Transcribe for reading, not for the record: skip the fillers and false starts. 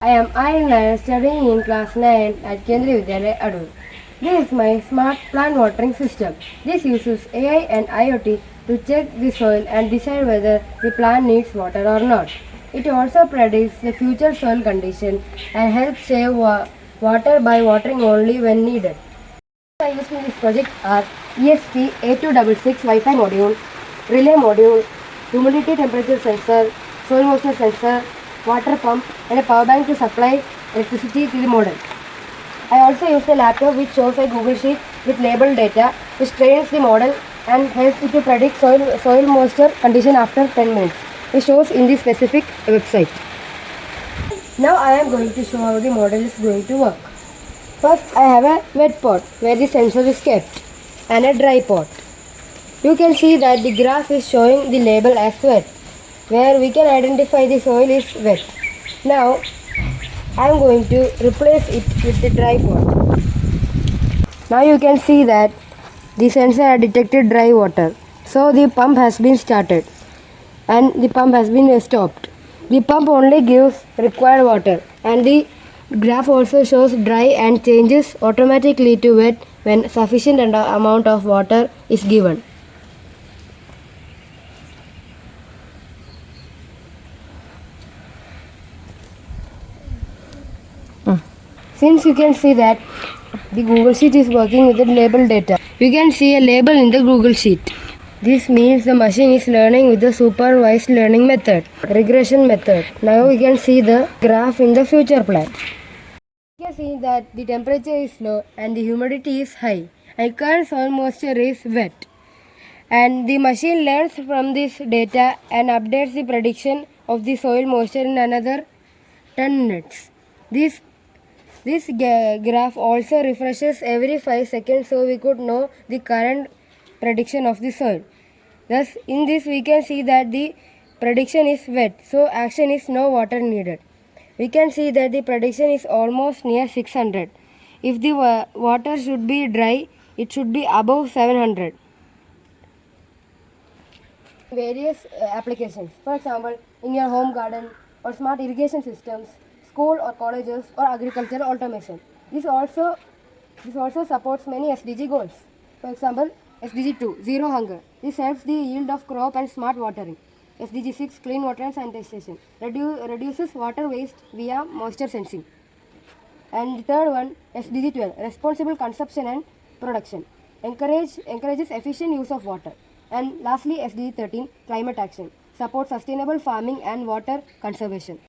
I am Ayan studying in class 9 at Kendriya Vidyalaya, Adur. This is my smart plant watering system. This uses AI and IoT to check the soil and decide whether the plant needs water or not. It also predicts the future soil condition and helps save water by watering only when needed. I used in this project are ESP8266 Wi-Fi module, relay module, humidity temperature sensor, soil moisture sensor, water pump and a power bank to supply electricity to the model. I also used a laptop which shows a Google Sheet with labeled data which trains the model and helps it to predict soil moisture condition after 10 minutes. It shows in the specific website. Now I am going to show how the model is going to work. First I have a wet pot where the sensor is kept and a dry pot. You can see that the graph is showing the label as wet, where we can identify the soil is wet. Now I am going to replace it with the dry pot. Now you can see that the sensor had detected dry water. So the pump has been started and the pump has been stopped. The pump only gives required water and the graph also shows dry and changes automatically to wet when sufficient amount of water is given. Since you can see that the Google Sheet is working with the label data, you can see a label in the Google Sheet. This means the machine is learning with the supervised learning method, regression method. Now we can see the graph in the future plan. You can see that the temperature is low and the humidity is high and current soil moisture is wet. And the machine learns from this data and updates the prediction of the soil moisture in another 10 minutes. This graph also refreshes every 5 seconds so we could know the current prediction of the soil. Thus, in this we can see that the prediction is wet, so action is no water needed. We can see that the prediction is almost near 600. If the water should be dry, it should be above 700. Various applications, for example, in your home garden or smart irrigation systems, school or colleges or agricultural automation. This also supports many SDG goals. For example, SDG 2, Zero Hunger. This helps the yield of crop and smart watering. SDG 6, Clean Water and Sanitation. Reduces water waste via moisture sensing. And the third one, SDG 12, Responsible Consumption and Production. Encourages efficient use of water. And lastly, SDG 13, Climate Action. Supports sustainable farming and water conservation.